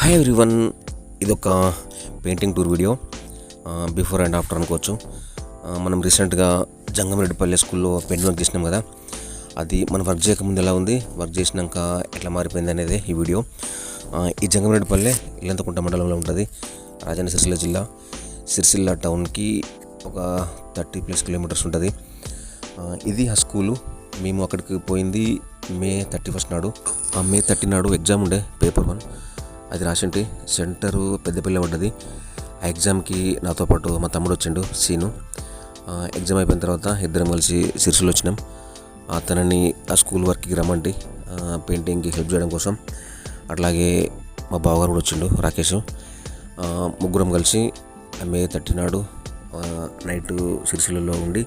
Hi everyone, ఇదొక painting tour video. Before and after అనుకోవచ్చు. మనం రీసెంట్గా జంగమరెడ్డిపల్లి స్కూల్లో పెయింటింగ్ వర్క్ చేసినాం కదా, అది మనం వర్క్ చేయకముందు ఎలా ఉంది, వర్క్ చేసినాక ఎట్లా మారిపోయింది అనేది ఈ వీడియో. ఈ జంగమరెడ్డిపల్లి ఇల్లంతకుంట మండలంలో ఉంటుంది, రాజన్న సిరిసిల్ల జిల్లా. సిరిసిల్ల టౌన్కి ఒక 30+ కిలోమీటర్స్ ఉంటుంది. ఇది ఆ స్కూలు. మేము అక్కడికి పోయింది మే 31 నాడు. మే 30 నాడు ఎగ్జామ్ ఉండే, పేపర్ 1 అది రాసింటి. సెంటరు పెద్దపల్లి పడ్డది. ఆ ఎగ్జామ్కి నాతో పాటు మా తమ్ముడు వచ్చిండు, సీను. ఎగ్జామ్ అయిపోయిన తర్వాత ఇద్దరం కలిసి సిరిసిల్ల వచ్చినాం. తనని ఆ స్కూల్ వర్క్కి రమ్మంటి పెయింటింగ్కి హెల్ప్ చేయడం కోసం. అట్లాగే మా బావగారు కూడా వచ్చిండు, రాకేష్. ముగ్గురం కలిసి మే 30 నాడు నైట్ సిరిసిల్లలో ఉండి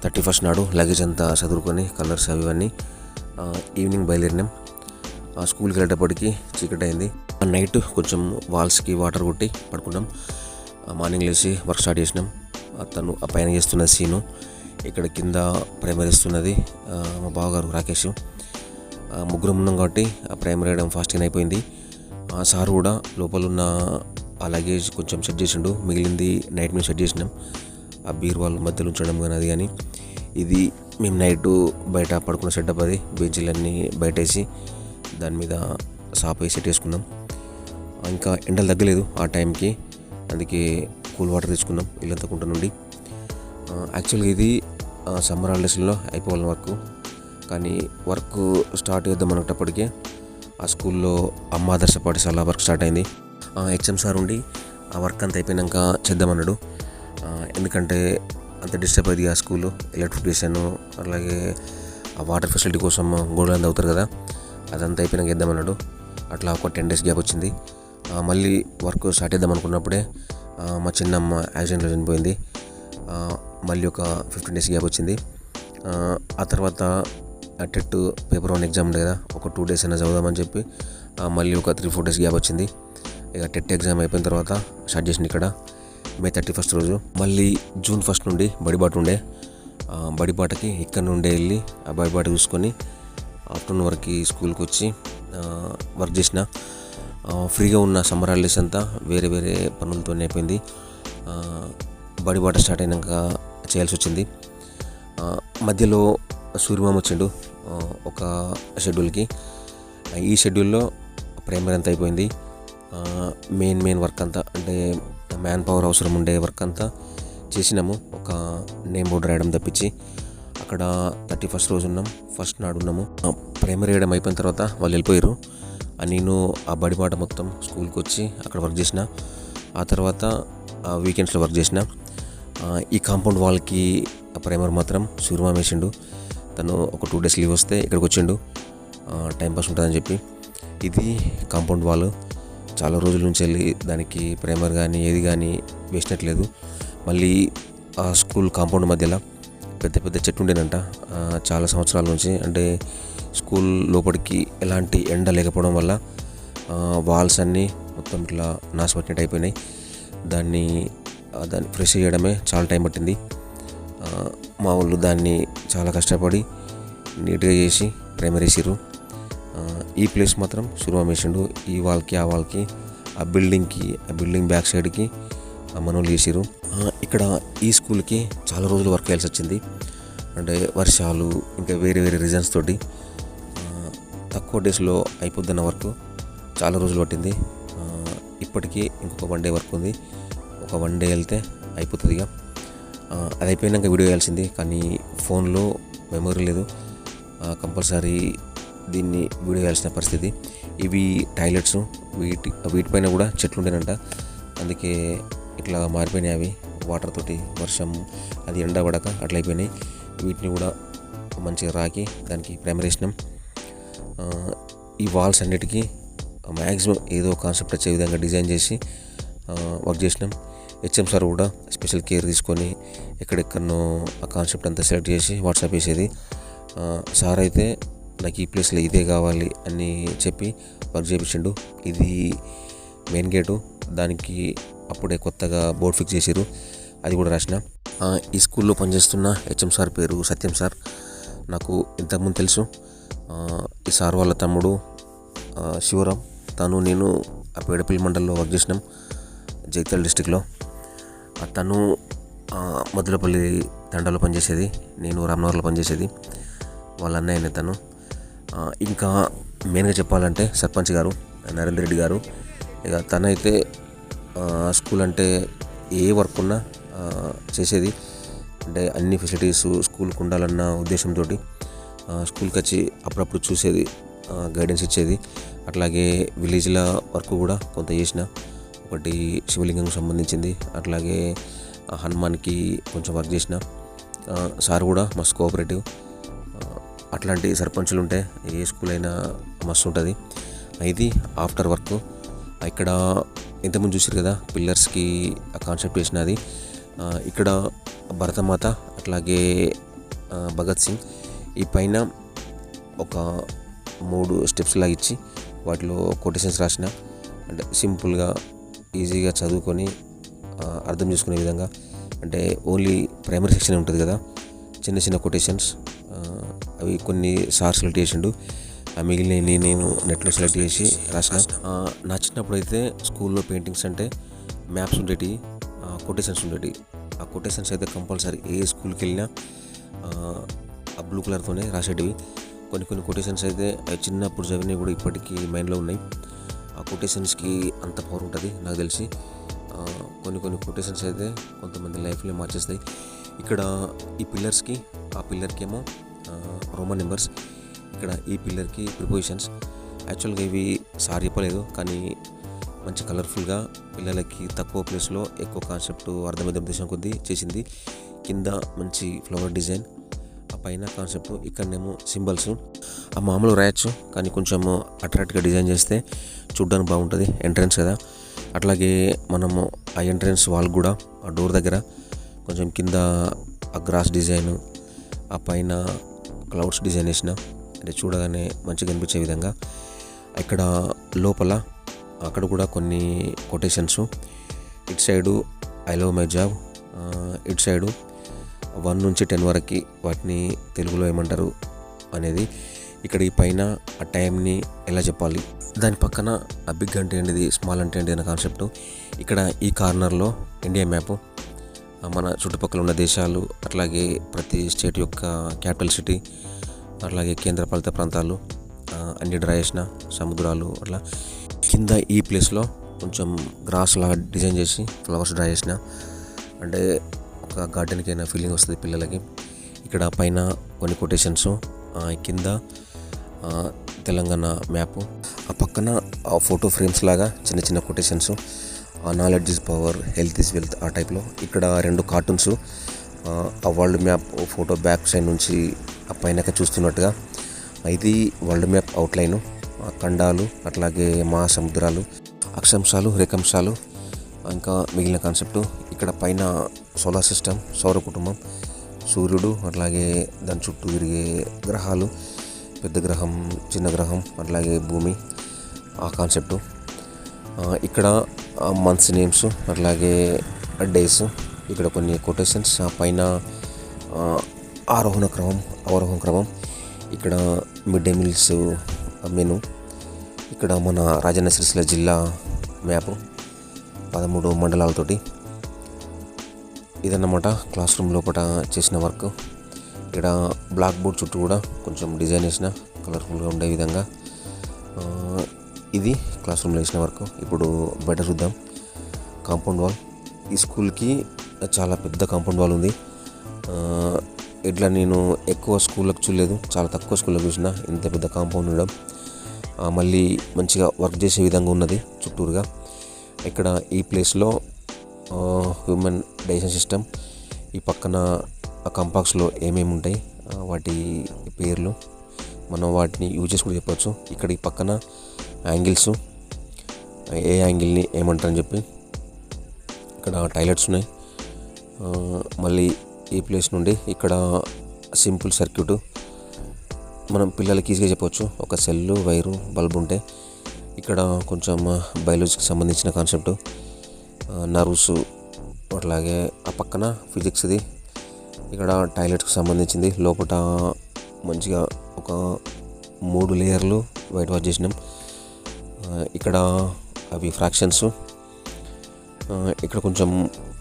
31 నాడు లగేజ్ అంతా చదువుకొని కలర్స్ అవి ఇవన్నీ ఈవినింగ్ బయలుదేరినాం. స్కూల్కి వెళ్ళేటప్పటికి చీకటి అయింది. నైట్ కొంచెం వాల్స్కి వాటర్ కొట్టి పడుకున్నాం. మార్నింగ్ లేచి వర్క్ స్టార్ట్ చేసినాం. తను ఆ పైన చేస్తున్న సీను, ఇక్కడ కింద ప్రైమరీ ఇస్తున్నది మా బావగారు రాకేష్. ముగ్గురం ఉన్నాం కాబట్టి ఆ ప్రైమరీ వేయడం ఫాస్ట్గా అయిపోయింది. సార్ కూడా లోపల ఉన్న ఆ లగేజ్ కొంచెం సెట్ చేసిండు, మిగిలింది నైట్ మేము సెట్ చేసినాం. ఆ బీరువాల్ మధ్యలో ఉంచడం కానీ అది కానీ. ఇది మేము నైట్ బయట పడుకున్న సెటప్. అది బెంచీలన్నీ బయట వేసి దాని మీద సాప్ వేసి సెట్ వేసుకున్నాం. ఇంకా ఎండలు తగ్గలేదు ఆ టైంకి, అందుకే కూల్ వాటర్ తెచ్చుకున్నాం ఇల్లంతకుంట నుండి. యాక్చువల్గా ఇది సమ్మర్ హాలిడేస్లో అయిపోవాలి వర్క్, కానీ వర్క్ స్టార్ట్ చేద్దాం అనేటప్పటికే ఆ స్కూల్లో అమ్మ ఆదర్శ పాఠశాల వర్క్ స్టార్ట్ అయింది. హెచ్ఎం సార్ ఉండి ఆ వర్క్ అంతా అయిపోయినాక చేద్దామన్నాడు. ఎందుకంటే అంత డిస్టర్బ్ అయ్యింది ఆ స్కూలు, ఎలక్ట్రిఫికేషన్ అలాగే ఆ వాటర్ ఫెసిలిటీ కోసం గోడలు అవుతారు కదా, అదంతా అయిపోయినాక చేద్దామన్నాడు. అట్లా ఒక 10 days గ్యాప్ వచ్చింది. మళ్ళీ వర్క్ స్టార్ట్ చేద్దాం అనుకున్నప్పుడే మా చిన్నమ్మ యాక్సిడెంట్లో చనిపోయింది. మళ్ళీ ఒక 15 days గ్యాప్ వచ్చింది. ఆ తర్వాత టెట్ పేపర్ 1 ఎగ్జామ్ ఉంది కదా, ఒక 2 days అయినా చదువుదామని చెప్పి మళ్ళీ ఒక 3-4 days గ్యాప్ వచ్చింది. ఇక టెట్ ఎగ్జామ్ అయిపోయిన తర్వాత స్టార్ట్ చేసింది ఇక్కడ మే 31 రోజు. మళ్ళీ జూన్ 1 నుండి బడిబాట ఉండే. బడిబాటకి ఇక్కడ నుండే వెళ్ళి ఆ బడిబాట చూసుకొని ఆఫ్టర్నూన్ వరకు స్కూల్కి వచ్చి వర్క్ చేసిన. ఫ్రీగా ఉన్న సమ్మర్ హాలిడేస్ అంతా వేరే వేరే పనులతో అయిపోయింది. బడిబాట స్టార్ట్ అయినాక చేయాల్సి వచ్చింది. మధ్యలో సూర్యమామ వచ్చిండు ఒక షెడ్యూల్కి. ఈ షెడ్యూల్లో ప్రైమరీ అంతా అయిపోయింది. మెయిన్ వర్క్ అంతా, అంటే మ్యాన్ పవర్ అవసరం ఉండే వర్క్ అంతా చేసినాము. ఒక నేమ్ బోర్డు రాయడం తప్పించి. అక్కడ 31 రోజు ఉన్నాం, ఫస్ట్ నాడు ఉన్నాము. ప్రైమరీ వేయడం అయిపోయిన తర్వాత వాళ్ళు వెళ్ళిపోయారు. నేను ఆ బడిబాట మొత్తం స్కూల్కి వచ్చి అక్కడ వర్క్ చేసిన. ఆ తర్వాత వీకెండ్స్లో వర్క్ చేసిన. ఈ కాంపౌండ్ వాల్కి ప్రైమర్ మాత్రం సూర్యమామ వేసిండు. తను ఒక 2 days లీవ్ వస్తే ఇక్కడికి వచ్చిండు, టైంపాస్ ఉంటుందని చెప్పి. ఇది కాంపౌండ్ వాల్. చాలా రోజుల నుంచి వెళ్ళి దానికి ప్రైమర్ కానీ ఏది కానీ వేసినట్లేదు. మళ్ళీ ఆ స్కూల్ కాంపౌండ్ మధ్యలో పెద్ద చెట్టు ఉండేనంట చాలా సంవత్సరాల నుంచి. అంటే స్కూల్ లోపలికి ఎలాంటి ఎండ లేకపోవడం వల్ల వాల్స్ అన్నీ మొత్తం ఇట్లా నాశపట్టినట్టు అయిపోయినాయి. దాన్ని ఫ్రెష్ చేయడమే చాలా టైం పట్టింది. మా వాళ్ళు దాన్ని చాలా కష్టపడి నీట్గా చేసి ప్రైమరీ వేసిర్రు. ఈ ప్లేస్ మాత్రం సూర్యమామ వేసిండు. ఈ వాల్కి ఆ వాల్కి ఆ బిల్డింగ్ బ్యాక్ సైడ్కి మనోళ్ళు చేసిర్రు. ఇక్కడ ఈ స్కూల్కి చాలా రోజులు వర్క్ చేయాల్సి వచ్చింది. అంటే వర్షాలు ఇంకా వేరే వేరే రీజన్స్ తోటి తక్కువ డేస్లో అయిపోద్దన్న వర్క్ చాలా రోజులు పట్టింది. ఇప్పటికీ ఇంకొక 1 day వర్క్ ఉంది. ఒక 1 day వెళ్తే అయిపోతుంది. ఇక అది అయిపోయినాక వీడియో వేయాల్సింది, కానీ ఫోన్లో మెమరీ లేదు. కంపల్సరీ దీన్ని వీడియో వేయాల్సిన పరిస్థితి. ఇవి టాయిలెట్స్, వీటిపైన కూడా చెట్లు ఉండేనంట, అందుకే ఇట్లా మారిపోయినాయి. అవి వాటర్ తోటి వర్షం అది ఎండ పడక అట్లా అయిపోయినాయి. వీటిని కూడా మంచిగా రాకి దానికి ప్రైమరీ వేసినాం. ఈ వాల్స్ అన్నిటికీ మ్యాక్సిమం ఏదో కాన్సెప్ట్ వచ్చే విధంగా డిజైన్ చేసి వర్క్ చేసినాం. హెచ్ఎం సార్ కూడా స్పెషల్ కేర్ తీసుకొని ఎక్కడెక్కడనో ఆ కాన్సెప్ట్ అంతా సెలెక్ట్ చేసి వాట్సాప్ చేసేది. సార్ అయితే నాకు ఈ ప్లేస్లో ఇదే కావాలి అని చెప్పి వర్క్ చేయించిండు. ఇది మెయిన్ గేటు, దానికి అప్పుడే కొత్తగా బోర్డు ఫిక్స్ చేసిర్రు, అది కూడా రాసిన. ఈ స్కూల్లో పనిచేస్తున్న హెచ్ఎం సార్ పేరు సత్యం సార్. నాకు ఇంతకుముందు తెలుసు. ఈ సార్ వాళ్ళ తమ్ముడు శివరాం, తను నేను ఆ పేడపల్లి మండలంలో వర్క్ చేసినాం, జగిత్యాల డిస్టిక్లో. తను మధురపల్లి తండాలో పనిచేసేది, నేను రామనగర్లో పనిచేసేది. వాళ్ళ అన్నయ్యనే తను. ఇంకా మెయిన్గా చెప్పాలంటే సర్పంచ్ గారు నరేందర్ రెడ్డి గారు. ఇక తనైతే స్కూల్ అంటే ఏ వర్క్ ఉన్నా చేసేది. అంటే అన్ని ఫెసిలిటీస్ స్కూల్కి ఉండాలన్న ఉద్దేశంతో స్కూల్కి వచ్చి అప్పుడప్పుడు చూసేది, గైడెన్స్ ఇచ్చేది. అట్లాగే విలేజ్ల వర్క్ కూడా కొంత చేసిన, ఒకటి శివలింగంకి సంబంధించింది, అట్లాగే హనుమాన్కి కొంచెం వర్క్ చేసిన. సార్ కూడా మస్తు కోఆపరేటివ్. అట్లాంటి సర్పంచులు ఉంటే ఏ స్కూల్ అయినా మస్తు ఉంటుంది. ఇది ఆఫ్టర్ వర్క్. ఇక్కడ ఇంతకుముందు చూసారు కదా పిల్లర్స్కి కాన్సెప్ట్ వేసినది. ఇక్కడ భరతమాత అట్లాగే భగత్ సింగ్ ఈ పైన ఒక 3 స్టెప్స్ లాగా ఇచ్చి వాటిలో కొటేషన్స్ రాసిన. అంటే సింపుల్గా ఈజీగా చదువుకొని అర్థం చేసుకునే విధంగా. అంటే ఓన్లీ ప్రైమరీ సెక్షన్ ఉంటుంది కదా, చిన్న చిన్న కొటేషన్స్, అవి కొన్ని సార్ సెలెక్ట్ చేసిండు, మిగిలిన నేను నెట్లో సెలెక్ట్ చేసి రాసిన. నా చిన్నప్పుడు అయితే స్కూల్లో పెయింటింగ్స్ అంటే మ్యాప్స్ ఉండేవి, కొటేషన్స్ ఉండేవి. ఆ కొటేషన్స్ అయితే కంపల్సరీ ఏ స్కూల్కి వెళ్ళినా ఆ బ్లూ కలర్తోనే రాసేటివి. కొన్ని కొటేషన్స్ అయితే అవి చిన్నప్పుడు చదివినవి కూడా ఇప్పటికీ మైండ్లో ఉన్నాయి. ఆ కొటేషన్స్కి అంత పవర్ ఉంటుంది నాకు తెలిసి. కొన్ని కొటేషన్స్ అయితే కొంతమంది లైఫ్లో మార్చేస్తాయి. ఇక్కడ ఈ పిల్లర్స్కి, ఆ పిల్లర్కి ఏమో రోమన్ నెంబర్స్, ఇక్కడ ఈ పిల్లర్కి ప్రిపోజిషన్స్. యాక్చువల్గా ఇవి సార్ చెప్పలేదు, కానీ మంచి కలర్ఫుల్గా పిల్లలకి తక్కువ ప్లేస్లో ఎక్కువ కాన్సెప్ట్ అర్థమయ్యే ఉద్దేశం కొద్దీ చేసింది. కింద మంచి ఫ్లవర్ డిజైన్, ఆ పైన కాన్సెప్ట్, ఇక్కడనేమో సింబల్స్. ఆ మామూలు రాయొచ్చు, కానీ కొంచెం అట్రాక్ట్గా డిజైన్ చేస్తే చూడ్డానికి బాగుంటుంది. ఎంట్రన్స్ కదా, అట్లాగే మనము ఆ ఎంట్రన్స్ వాల్ కూడా ఆ డోర్ దగ్గర కొంచెం కింద ఆ గ్రాస్ డిజైన్, ఆ పైన క్లౌడ్స్ డిజైన్ వేసిన, అంటే చూడగానే మంచిగా కనిపించే విధంగా. ఇక్కడ లోపల అక్కడ కూడా కొన్ని కొటేషన్స్. ఇటు side I love my job, ఇటు సైడు 1 నుంచి 10 వరకు వాటిని తెలుగులో ఏమంటారు అనేది. ఇక్కడ ఈ పైన ఆ టైంని ఎలా చెప్పాలి, దాని పక్కన ఆ బిగ్ అంటే ఏంటిది, స్మాల్ అంటే ఏంటిది అనే కాన్సెప్ట్. ఇక్కడ ఈ కార్నర్లో ఇండియా మ్యాప్, మన చుట్టుపక్కల ఉన్న దేశాలు, అట్లాగే ప్రతి స్టేట్ యొక్క క్యాపిటల్ సిటీ, అట్లాగే కేంద్రపాలిత ప్రాంతాలు అన్ని డ్రా చేసిన, సముద్రాలు అట్లా. కింద ఈ ప్లేస్లో కొంచెం గ్రాస్ లాగా డిజైన్ చేసి ఫ్లవర్స్ డ్రా చేసిన, అంటే ఒక గార్డెన్కి అయినా ఫీలింగ్ వస్తుంది పిల్లలకి. ఇక్కడ పైన కొన్ని కొటేషన్స్, కింద తెలంగాణ మ్యాప్, ఆ పక్కన ఫోటో ఫ్రేమ్స్ లాగా చిన్న చిన్న quotations, knowledge is power, health is wealth ఆ టైప్లో. ఇక్కడ 2 కార్టూన్స్, ఆ world map photo back side నుంచి ఆ పైనక చూస్తున్నట్టుగా. ఇది వరల్డ్ మ్యాప్ అవుట్లైను, ఖండాలు, అట్లాగే మహాసముద్రాలు, అక్షాంశాలు, రేఖాంశాలు, ఇంకా మిగిలిన కాన్సెప్టు. ఇక్కడ పైన సోలార్ సిస్టమ్, సౌర కుటుంబం, సూర్యుడు, అట్లాగే దాని చుట్టూ తిరిగే గ్రహాలు, పెద్ద గ్రహం, చిన్న గ్రహం, అట్లాగే భూమి, ఆ కాన్సెప్టు. ఇక్కడ మంత్స్ నేమ్స్, అట్లాగే డేస్, ఇక్కడ కొన్ని కొటేషన్స్, ఆ పైన ఆరోహణ క్రమం, అవరోహణ క్రమం. ఇక్కడ మిడ్ డే మీల్స్ మెను. ఇక్కడ మన రాజన్న సిరిసిల్ల జిల్లా మ్యాప్ 13 మండలాలతోటి. ఇదన్నమాట క్లాస్ రూమ్ లోపల చేసిన వర్క్. ఇక్కడ బ్లాక్ బోర్డ్ చుట్టూ కూడా కొంచెం డిజైన్ వేసిన, కలర్ఫుల్గా ఉండే విధంగా. ఇది క్లాస్ రూమ్లో వేసిన వర్క్. ఇప్పుడు బయట చూద్దాం. కాంపౌండ్ వాల్, ఈ స్కూల్కి చాలా పెద్ద కాంపౌండ్ వాల్ ఉంది. ఇట్లా నేను ఎక్కువ స్కూళ్ళకు చూడలేదు, చాలా తక్కువ స్కూళ్ళకు చూసిన ఇంత పెద్ద కాంపౌండ్ ఉండడం. మళ్ళీ మంచిగా వర్క్ చేసే విధంగా ఉన్నది చుట్టూరుగా. ఇక్కడ ఈ ప్లేస్లో హ్యూమన్ డైజెషన్ సిస్టమ్, ఈ పక్కన ఆ కంపాక్స్లో ఏమేమి ఉంటాయి వాటి పేర్లు, మనం వాటిని యూజెస్ కూడా చెప్పవచ్చు. ఇక్కడ ఈ పక్కన యాంగిల్స్, ఏ యాంగిల్ని ఏమంటారని చెప్పి. ఇక్కడ టాయిలెట్స్ ఉన్నాయి. మళ్ళీ ఈ ప్లేస్ నుండి ఇక్కడ సింపుల్ సర్క్యూట్, మనం పిల్లలకి ఈజీగా చెప్పవచ్చు. ఒక సెల్లు, వైరు, బల్బు ఉంటే. ఇక్కడ కొంచెం బయాలజీకి సంబంధించిన కాన్సెప్ట్, నర్వ్స్, అట్లాగే ఆ పక్కన ఫిజిక్స్ది. ఇక్కడ టాయిలెట్స్కి సంబంధించింది. లోపల మంచిగా ఒక 3 లేయర్లు వైట్ వాష్ చేసినాం. ఇక్కడ అవి ఫ్రాక్షన్స్. ఇక్కడ కొంచెం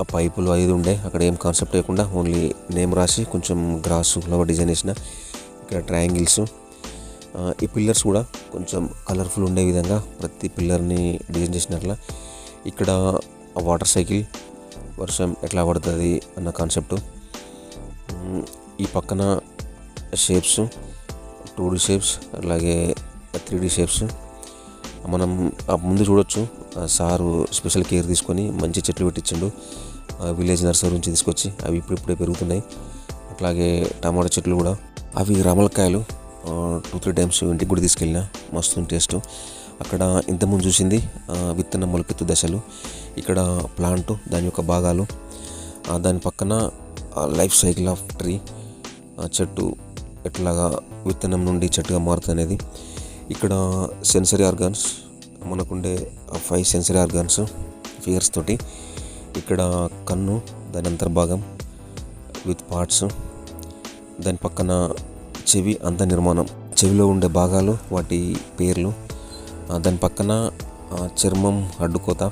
ఆ పైపులు అది ఉండే, అక్కడ ఏం కాన్సెప్ట్ లేకుండా ఓన్లీ నేమ్ రాసి కొంచెం గ్రాస్ ఫ్లవర్ డిజైన్ వేసిన. ఇక్కడ ట్రయాంగిల్స్. ఈ పిల్లర్స్ కూడా కొంచెం కలర్ఫుల్ ఉండే విధంగా ప్రతి పిల్లర్ని డిజైన్ చేసినట్ల. ఇక్కడ వాటర్ సైకిల్, వర్షం ఎట్లా పడుతుంది అన్న కాన్సెప్ట్. ఈ పక్కన షేప్స్, 2D షేప్స్ అలాగే 3D షేప్స్. మనం ముందు చూడొచ్చు సారు స్పెషల్ కేర్ తీసుకొని మంచి చెట్లు పెట్టించిండు విలేజ్ నర్సరీ నుంచి తీసుకొచ్చి. అవి ఇప్పుడిప్పుడే పెరుగుతున్నాయి. అట్లాగే టమాటా చెట్లు కూడా, అవి రమలకాయలు 2-3 టైమ్స్ ఇంటికి కూడా తీసుకెళ్ళిన, మస్తు టేస్ట్. అక్కడ ఇంతకుముందు చూసింది విత్తనం మొలకెత్తు దశలు. ఇక్కడ ప్లాంట్, దాని యొక్క భాగాలు. దాని పక్కన లైఫ్ సైకిల్ ఆఫ్ ట్రీ, చెట్టు ఎట్లాగా విత్తనం నుండి చెట్టుగా మారుతుంది అనేది. ఇక్కడ సెన్సరీ ఆర్గాన్స్, మనకుండే 5 సెన్సరీ ఆర్గాన్స్ ఫిగర్స్ తోటి. ఇక్కడ కన్ను, దాని అంతర్భాగం విత్ పార్ట్స్. దాని పక్కన చెవి అంత నిర్మాణం, చెవిలో ఉండే భాగాలు, వాటి పేర్లు. దాని పక్కన చర్మం అడ్డుకోత,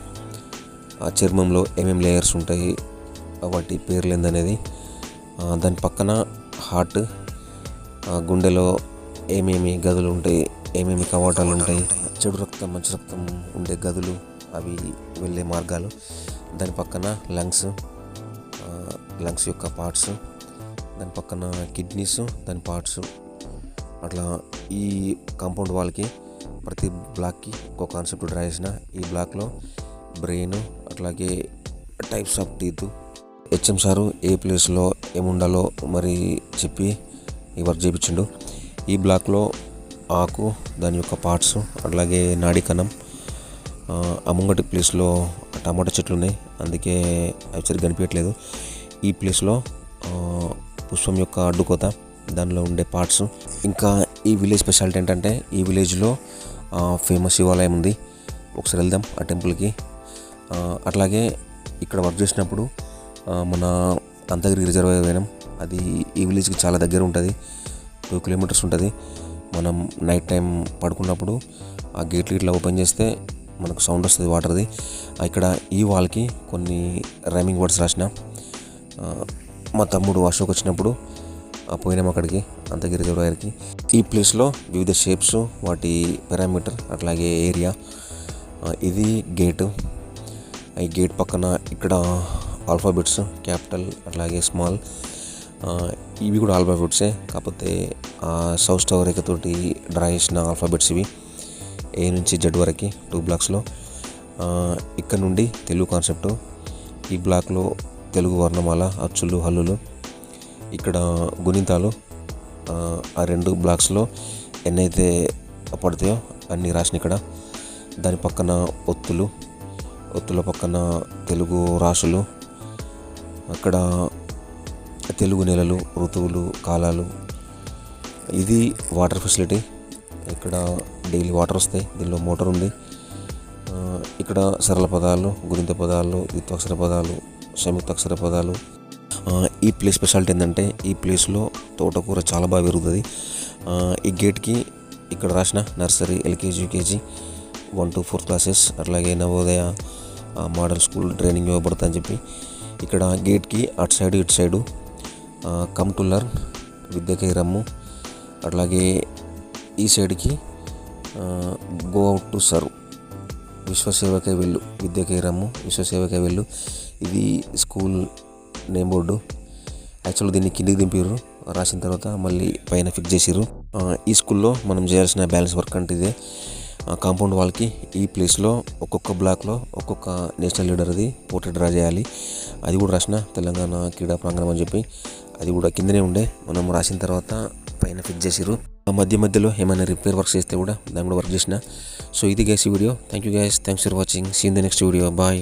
ఆ చర్మంలో ఏమేమి లేయర్స్ ఉంటాయి వాటి పేర్లు ఏందనేది. దాని పక్కన హార్ట్, గుండెలో ఏమేమి గదులు ఉంటాయి, ఏమేమి కవాటాలు ఉంటాయి, చెడు రక్తం మంచి రక్తం ఉండే గదులు, అవి వెళ్ళే మార్గాలు. దాని పక్కన లంగ్స్, లంగ్స్ యొక్క పార్ట్స్. దాని పక్కన కిడ్నీస్, దాని పార్ట్స్. అట్లా ఈ కాంపౌండ్ వాల్కి ప్రతి బ్లాక్కి ఒక కాన్సెప్ట్ డ్రా చేసిన. ఈ బ్లాక్లో బ్రెయిన్, అట్లాగే types of teeth. HM sir ఏ ప్లేస్లో ఏముండాలో మరి చెప్పి ఈ వర్క్ చేయించిండు. ఈ బ్లాక్లో ఆకు, దాని యొక్క పార్ట్స్, అట్లాగే నాడికణం. ఆ ముంగటి ప్లేస్లో టమాటా చెట్లు ఉన్నాయి, అందుకే అవి సరిగ్గా కనిపించట్లేదు. ఈ ప్లేస్లో పుష్పం యొక్క అడ్డుకోత, దానిలో ఉండే పార్ట్స్. ఇంకా ఈ విలేజ్ స్పెషాలిటీ ఏంటంటే, ఈ విలేజ్లో ఫేమస్ శివాలయం ఉంది, ఒకసారి వెళ్దాం ఆ టెంపుల్కి. అట్లాగే ఇక్కడ వర్క్ చేసినప్పుడు మన అంతగిరి రిజర్వాయర్ పోయినాం. అది ఈ విలేజ్కి చాలా దగ్గర ఉంటుంది, 2 కిలోమీటర్స్ ఉంటుంది. మనం నైట్ టైం పడుకున్నప్పుడు ఆ గేట్లు ఇట్లా ఓపెన్ చేస్తే మనకు సౌండ్ వస్తుంది వాటర్ది. ఇక్కడ ఈ వాల్కి కొన్ని రైమింగ్ వర్డ్స్ రాసిన. మా తమ్ముడు అశోక్ వచ్చినప్పుడు పోయినాం అక్కడికి, అంతగిరి రిజర్వాయర్కి. ఈ ప్లేస్లో వివిధ షేప్స్, వాటి పారామీటర్, అట్లాగే ఏరియా. ఇది గేటు. ఈ గేట్ పక్కన ఇక్కడ ఆల్ఫాబెట్స్, క్యాపిటల్ అట్లాగే స్మాల్. ఇవి కూడా ఆల్ఫాబెట్సే, కాకపోతే సౌత్ స్టార్ రేఖతోటి డ్రా చేసిన ఆల్ఫాబెట్స్ ఇవి. ఏ నుంచి జెడ్ వరకు 2 బ్లాక్స్లో. ఇక్కడ నుండి తెలుగు కాన్సెప్ట్. ఈ బ్లాక్లో తెలుగు వర్ణమాల, అచ్చులు, హల్లులు. ఇక్కడ గుణింతాలు. ఆ 2 బ్లాక్స్లో ఎన్నైతే పడతాయో అన్నీ రాసిన ఇక్కడ. దాని పక్కన ఒత్తులు, ఒత్తుల పక్కన తెలుగు రాసులు. అక్కడ తెలుగు నెలలు, ఋతువులు, కాలాలు. ఇది వాటర్ ఫెసిలిటీ. ఇక్కడ డైలీ వాటర్ వస్తాయి, దీనిలో మోటార్ ఉంది. ఇక్కడ సరళ పదాలు, గుణింత పదాలు, ద్విత్వాక్షర పదాలు, సంయుక్తాక్షర పదాలు. ఈ ప్లేస్ స్పెషాలిటీ ఏంటంటే, ఈ ప్లేస్లో తోటకూర చాలా బాగా పెరుగుతుంది. ఈ గేట్కి ఇక్కడ రాసిన nursery, LKG, UKG 1 to 4 classes, అట్లాగే నవోదయ మోడల్ స్కూల్ ట్రైనింగ్ ఇవ్వబడుతుంది అని చెప్పి. ఇక్కడ గేట్కి అటు సైడు ఇటు సైడు కమ్ టు లర్న్, విద్యకై రమ్ము. అట్లాగే ఈ సైడ్కి గో అవుట్ టు సర్వ్, విశ్వసేవకై వెళ్ళు, విద్యకై రమ్ము, విశ్వసేవకై వెళ్ళు. ఇది స్కూల్ నేమ్ బోర్డు. యాక్చువల్గా దీన్ని కిందికి దింపారు, రాసిన తర్వాత మళ్ళీ పైన ఫిక్స్ చేసిర్రు. ఈ స్కూల్లో మనం చేయాల్సిన బ్యాలెన్స్ వర్క్ అంటే ఇదే. కాంపౌండ్ వాల్కి ఈ ప్లేస్లో ఒక్కొక్క బ్లాక్లో ఒక్కొక్క నేషనల్ లీడర్ది పోర్ట్రేట్ డ్రా చేయాలి. అది కూడా రాసిన, తెలంగాణ క్రీడా ప్రాంగణం అని చెప్పి. అది కూడా కిందనే ఉండే, మనం రాసిన తర్వాత పైన ఫిక్స్ చేసిర్రు. మధ్య మధ్యలో ఏమైనా రిపేర్ వర్క్స్ చేస్తే కూడా దాన్ని కూడా వర్క్ చేసిన. సో ఇది గైస్ ఈ video. Thank you guys, thanks for watching. See in the next video. Bye.